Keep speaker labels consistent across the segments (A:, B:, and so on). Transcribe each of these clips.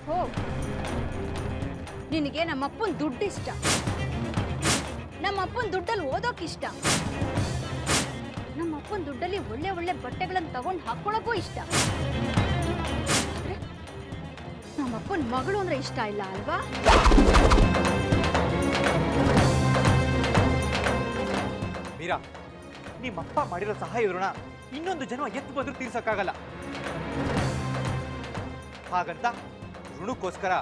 A: ಹೋಗ್. ನಿನಗೆ ನಮ್ಮಪ್ಪನ ದುಡ್ಡು ಇಷ್ಟ, ನಮ್ಮಪ್ಪನ ದುಡ್ಡಲ್ಲಿ ಓದೋಕಿಷ್ಟ, ನಮ್ಮಪ್ಪನ ದುಡ್ಡಲ್ಲಿ ಒಳ್ಳೆ ಒಳ್ಳೆ ಬಟ್ಟೆಗಳನ್ನು ತಗೊಂಡು ಹಾಕೊಳ್ಳೋಕ್ಕೂ ಇಷ್ಟ. ನಮ್ಮಪ್ಪನ ಮಗಳು ಅಂದ್ರೆ ಇಷ್ಟ ಇಲ್ಲ ಅಲ್ವಾ?
B: ಮೀರಾ, ನಿಮ್ಮಪ್ಪ ಮಾಡಿರೋ ಸಹಾಯ ಋಣ ಇನ್ನೊಂದು ಜನ್ಮ ಎತ್ತು ಬಂದರೂ ತೀರ್ಸಕ್ಕಾಗಲ್ಲ. ಹಾಗಂತ ಋಣಕ್ಕೋಸ್ಕರ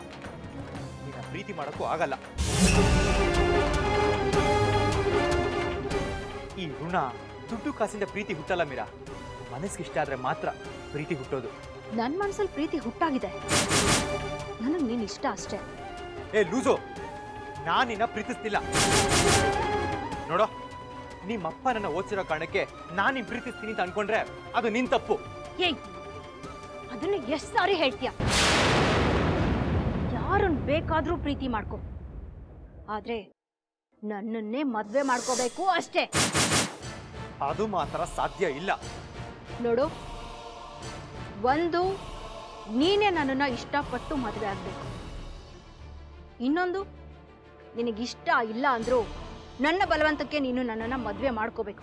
B: ನಿನ್ನ ಪ್ರೀತಿ ಮಾಡೋಕ್ಕೂ ಆಗಲ್ಲ. ಈ ಋಣ ದುಡ್ಡು ಕಾಸಿಂದ ಪ್ರೀತಿ ಹುಟ್ಟಲ್ಲ ಮೀರಾ. ಮನಸ್ಸಿಗೆ ಆದ್ರೆ ಮಾತ್ರ ಪ್ರೀತಿ ಹುಟ್ಟೋದು.
A: ನನ್ನ ಮನಸ್ಸಲ್ಲಿ ಪ್ರೀತಿ ಹುಟ್ಟಾಗಿದೆ, ನನಗೆ ನೀನು ಇಷ್ಟ ಅಷ್ಟೇ.
B: ಏ ಲೂಸು, ನಾನು ನಿನ್ನ ಪ್ರೀತಿಸ್ತಿಲ್ಲ. ನೋಡೋ, ನಿಮ್ಮಪ್ಪ ನನ್ನ ಓದಿಸಿರೋ ಕಾರಣಕ್ಕೆ ನಾನು ನಿನ್ನ ಪ್ರೀತಿಸ್ತೀನಿ ಅಂತ ಅನ್ಕೊಂಡ್ರೆ ಅದು ನಿನ್ ತಪ್ಪು.
A: ಏಯ್, ಅದನ್ನ ಎಷ್ಟು ಸಾರಿ ಹೇಳ್ತೀಯ? ಯಾರನ್ನ ಬೇಕಾದ್ರೂ ಪ್ರೀತಿ ಮಾಡ್ಕೊ, ಆದ್ರೆ ನನ್ನನ್ನೇ ಮದ್ವೆ ಮಾಡ್ಕೋಬೇಕು ಅಷ್ಟೇ.
B: ಅದು ಮಾತ್ರ ಸಾಧ್ಯ ಇಲ್ಲ.
A: ನೋಡು, ಒಂದು ನೀನೇ ನನ್ನನ್ನ ಇಷ್ಟಪಟ್ಟು ಮದುವೆ ಆಗ್ಬೇಕು, ಇನ್ನೊಂದು ನಿನಗಿಷ್ಟ ಇಲ್ಲ ಅಂದ್ರೂ ನನ್ನ ಬಲವಂತಕ್ಕೆ ನೀನು ನನ್ನನ್ನ ಮದುವೆ ಮಾಡ್ಕೋಬೇಕು.